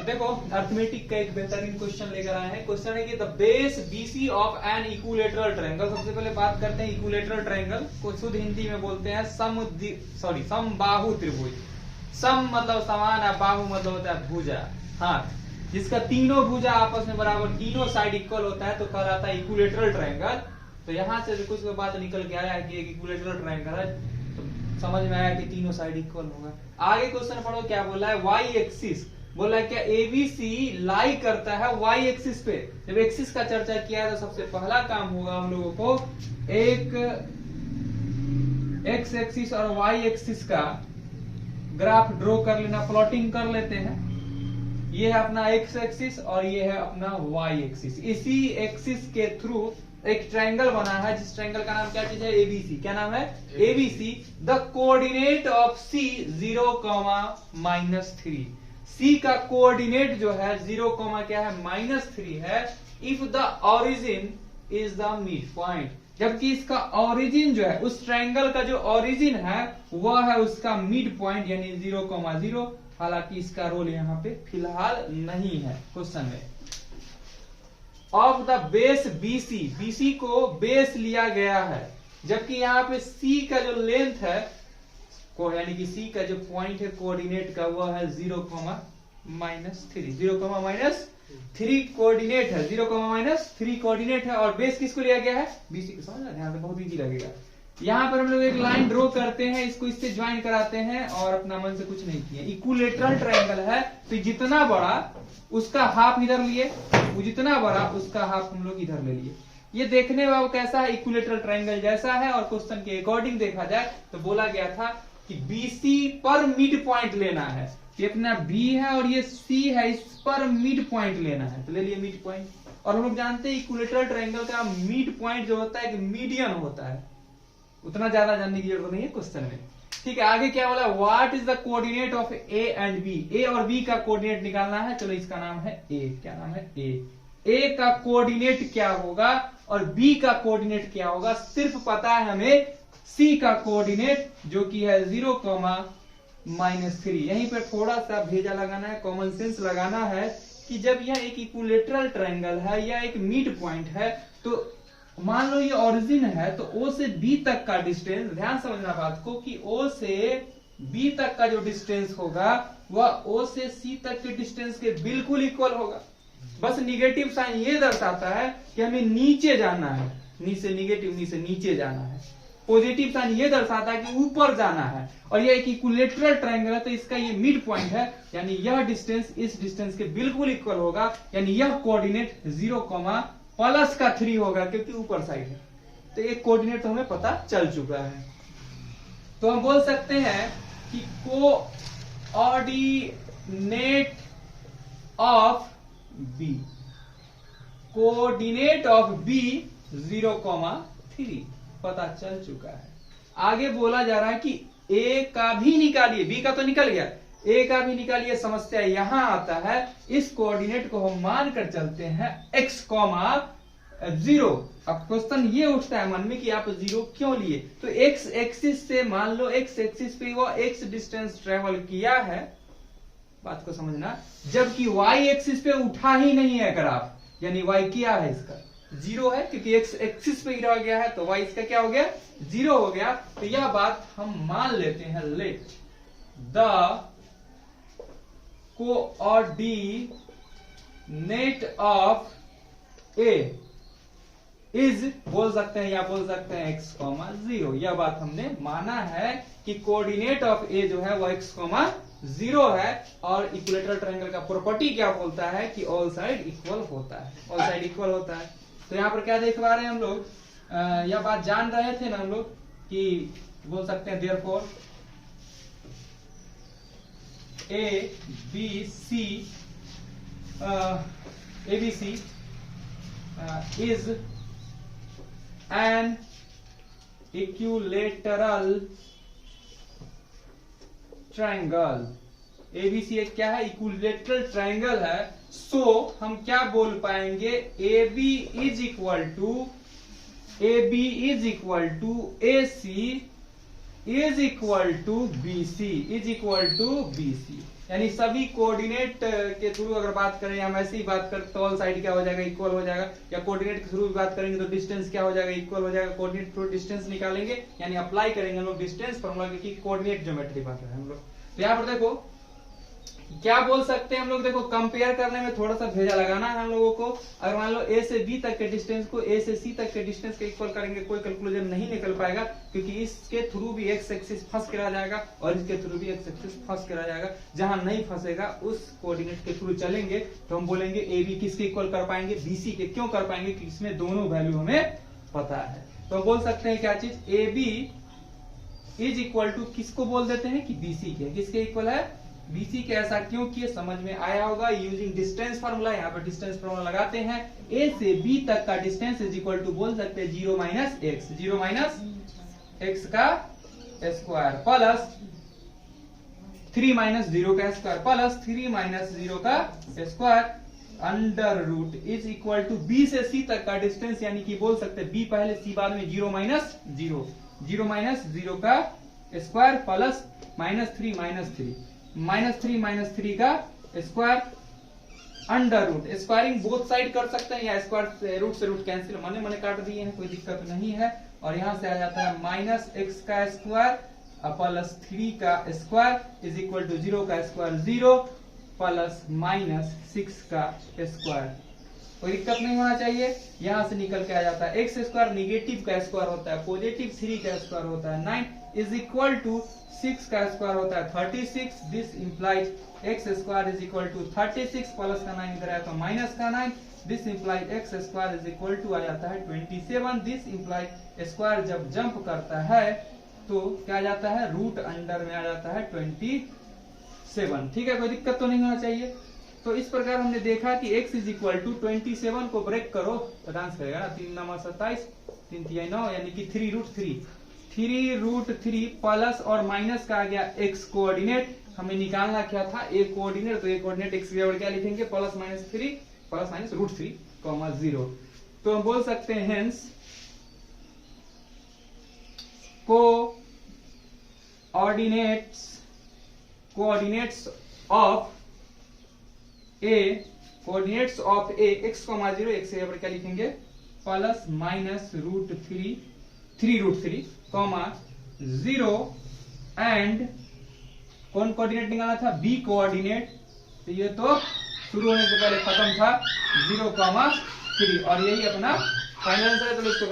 देखो अर्थमेटिक का एक बेहतरीन क्वेश्चन लेकर आए हैं। क्वेश्चन है कि the base BC of N equilateral triangle. सबसे पहले बात करते हैं इक्विलेटरल ट्रायंगल को शुद्ध हिंदी में बोलते हैं समबाहु त्रिभुज। सम मतलब समान है, बाहु मतलब होता है भुजा, हाथ, जिसका तीनों भुजा आपस में बराबर, तीनों साइड इक्वल होता है तो कहलाता है इक्विलेटरल ट्रायंगल। तो यहाँ से कुछ बात निकल के आया कि एक इक्विलेटरल ट्रायंगल है, तो समझ में आया कि तीनों साइड इक्वल होगा। आगे क्वेश्चन पढ़ो क्या बोला है, वाई एक्सिस बोला क्या एबीसी लाई करता है वाई एक्सिस पे। जब एक्सिस का चर्चा किया है तो सबसे पहला काम होगा हम लोगों को एक एक्स एक्सिस और वाई एक्सिस का ग्राफ ड्रॉ कर लेना, प्लॉटिंग कर लेते हैं। ये है अपना एक्स एक्सिस और ये है अपना वाई एक्सिस। इसी एक्सिस के थ्रू एक ट्रायंगल बना है, जिस ट्रायंगल का नाम क्या चीज है, एबीसी। क्या नाम है, एबीसी। द कोऑर्डिनेट ऑफ सी 0,-3। सी का कोऑर्डिनेट जो है 0, क्या है, -3 है। If the origin is the mid point, जबकि इसका ओरिजिन जो है, उस ट्रायंगल का जो ओरिजिन है वह है उसका मिड पॉइंट यानी 0,0। हालांकि इसका रोल यहाँ पे फिलहाल नहीं है क्वेश्चन में। Of the base BC, BC को बेस लिया गया है, जबकि यहाँ पे सी का जो लेंथ है को, यानी कि सी का जो पॉइंट है कोऑर्डिनेट का वह है 0,-3। 0,-3 कोऑर्डिनेट है, 0,-3 कोऑर्डिनेट है और बेस किसको लिया गया है, बीसी को। समझ ध्यान से, बहुत इजी लगेगा। यहाँ पर हम लोग एक लाइन ड्रॉ करते हैं, इसको इससे ज्वाइन कराते हैं और अपना मन से कुछ नहीं किया। इक्विलेटरल ट्रायंगल है तो जितना बड़ा उसका हाफ इधर लिए, वो जितना बड़ा उसका हाफ हम लोग इधर ले लिए। ये देखने में वो कैसा है, इक्विलेटरल ट्रायंगल जैसा है। और क्वेश्चन के अकॉर्डिंग देखा जाए तो बोला गया था कि बीसी पर मिड पॉइंट लेना है। ये अपना बी है और ये सी है, इस पर मिड पॉइंट लेना है, तो ले लिए मिड पॉइंट। और हम लोग जानते हैं इक्विलेटरल ट्रायंगल का मिड पॉइंट जो होता है एक मीडियन होता है, उतना ज्यादा जानने की जरूरत नहीं है क्वेश्चन में। ठीक है, आगे क्या बोला, what is the coordinate of A and B. A और बी का कोऑर्डिनेट निकालना है। चलो इसका नाम है ए। क्या नाम है, ए। ए का कोऑर्डिनेट क्या होगा और बी का कोऑर्डिनेट क्या होगा, सिर्फ पता है हमें सी का कोऑर्डिनेट जो कि है 0,-3। यहीं पर थोड़ा सा भेजा लगाना है, कॉमन सेंस लगाना है कि जब यह एक इक्विलेटरल ट्रायंगल है या एक मिड पॉइंट है, तो मान लो ये ओरिजिन है तो ओ से बी तक का डिस्टेंस, ध्यान समझना बात को, कि ओ से बी तक का जो डिस्टेंस होगा वह ओ से सी तक के डिस्टेंस के बिल्कुल इक्वल होगा। बस निगेटिव साइन ये दर्शाता है कि हमें नीचे जाना है, नीचे निगेटिव, नीचे नीचे जाना है। पॉजिटिव साइन ये दर्शाता है कि ऊपर जाना है। और ये एक इक्विलेटरल ट्रायंगल है तो इसका ये मिड पॉइंट है, यानी यह डिस्टेंस इस डिस्टेंस के बिल्कुल इक्वल होगा, यानी यह कोऑर्डिनेट 0,+3 होगा क्योंकि ऊपर साइड है। तो एक कोऑर्डिनेट तो हमें पता चल चुका है। तो हम बोल सकते हैं कि coordinate of B, coordinate of B 0,3 पता चल चुका है। आगे बोला जा रहा है कि ए का भी निकालिए, बी का तो निकल गया, ए का भी निकालिए। समस्या यहां आता है, इस कोऑर्डिनेट को हम मान कर चलते हैं x,0। अब क्वेश्चन ये उठता है मन में कि आप 0 क्यों लिए, तो x एक्सिस से मान लो x एक्सिस पे वो x डिस्टेंस ट्रेवल किया है, बात को समझना, जबकि y एक्सिस पे उठा ही नहीं है ग्राफ, यानी y क्या है, इसका 0 है, क्योंकि x एक्सिस पे गिरा गया है तो y इसका क्या हो गया, 0 हो गया। तो यह बात हम मान लेते हैं, let the coordinate of A is, बोल सकते हैं या बोल सकते हैं x,0। यह बात हमने माना है कि कोऑर्डिनेट ऑफ ए जो है वह x,0 है। और इक्विलेटरल ट्रायंगल का प्रॉपर्टी क्या बोलता है कि ऑल साइड इक्वल होता है, ऑल साइड इक्वल होता है। तो यहाँ पर क्या देख पा रहे हैं हम लोग, यह बात जान रहे थे ना हम लोग कि बोल सकते हैं therefore A B C is an equilateral triangle. ABC एक क्या है, इक्विलेटरल ट्रायंगल है। सो हम क्या बोल पाएंगे, AB is equal to AC is equal to BC is equal to BC। यानी सभी कोऑर्डिनेट के थ्रू अगर बात करें, हम ऐसे ही बात करें तो ऑल साइड क्या हो जाएगा, इक्वल हो जाएगा, या कोऑर्डिनेट के थ्रू भी बात करेंगे तो डिस्टेंस क्या हो जाएगा, इक्वल हो जाएगा। कोऑर्डिनेट थ्रू डिस्टेंस निकालेंगे यानी अप्लाई करेंगे हम लोग डिस्टेंस फॉर्मूला, क्योंकि कोऑर्डिनेट ज्योमेट्री बात है हम लोग। तो यहाँ पर देखो क्या बोल सकते हैं हम लोग, देखो कंपेयर करने में थोड़ा सा भेजा लगाना है हम लोगों को। अगर मान लो ए से बी तक के डिस्टेंस को ए से सी तक के डिस्टेंस के इक्वल करेंगे, कोई कंक्लूजन नहीं निकल पाएगा, क्योंकि इसके थ्रू भी एक्स एक्सिस फंस के रह जाएगा और इसके थ्रू भी एक्स एक्सिस फंस के रह जाएगा। जहां नहीं फंसेगा उस कोऑर्डिनेट के थ्रू चलेंगे तो हम बोलेंगे ए बी किसके इक्वल कर पाएंगे, बीसी के। क्यों कर पाएंगे, क्योंकि इसमें दोनों वैल्यू हमें पता है। तो हम बोल सकते हैं क्या चीज, A B is equal to किसको बोल देते हैं कि बीसी के। किसके इक्वल है, बीसी के। ऐसा क्यों किए समझ में आया होगा, यूजिंग डिस्टेंस फार्मूला। यहाँ पर डिस्टेंस फार्मूला लगाते हैं, ए से बी तक का डिस्टेंस इज इक्वल टू बोल सकते हैं 0 माइनस एक्स, 0 माइनस एक्स का स्क्वायर प्लस 3 माइनस 0 का स्क्वायर प्लस 3 माइनस 0 का square under root is equal to B से सी तक का डिस्टेंस, यानी कि बोल सकते हैं बी पहले सी बाद में 0 माइनस 0, 0 माइनस 0 का स्क्वायर प्लस -3 माइनस 3 का square under root. Squaring both side कर सकते हैं या स्क्वायर रूट से रूट कैंसिल मने मने काट दिए हैं, कोई दिक्कत नहीं है। और यहां से आ जाता है माइनस एक्स का स्क्वायर प्लस 3 का स्क्वायर इज इक्वल टू 0 का स्क्वायर 0 प्लस -6 का स्क्वायर। कोई दिक्कत नहीं होना चाहिए। यहां से निकल के आ जाता है एक्स स्क्वायर निगेटिव का स्क्वायर होता है पॉजिटिव 3 का स्क्वायर होता है 9 इज इक्वल टू 6 का स्क्वायर होता है 36। This implies X square is equal to 36 plus का 9 इधर आया तो माइनस का 9। This implies X square is equal to आ जाता है 27। दिस इंप्लाइज स्क्वायर जब जंप करता है तो क्या आ जाता है, रूट अंडर में आ जाता है 27। ठीक है, कोई दिक्कत तो नहीं होना चाहिए। तो इस प्रकार हमने देखा कि x इज इक्वल टू 27 को ब्रेक करो तो डांस करेगा ना, 3 9 27 3 3 9 यानी कि 3√3 प्लस और माइनस का आ गया x कोऑर्डिनेट। हमें निकालना क्या था, a कोऑर्डिनेट, तो a कोऑर्डिनेट x की जगह क्या लिखेंगे प्लस माइनस √3 0। तो हम बोल सकते हैं hence coordinates of a x, 0 x यहाँ पर क्या लिखेंगे प्लस माइनस √3 0 एंड कौन कोऑर्डिनेट निकालना था, b कोऑर्डिनेट। तो ये तो शुरू होने से पहले खत्म था 0, 3 और यही अपना फाइनल आंसर है। तो इसको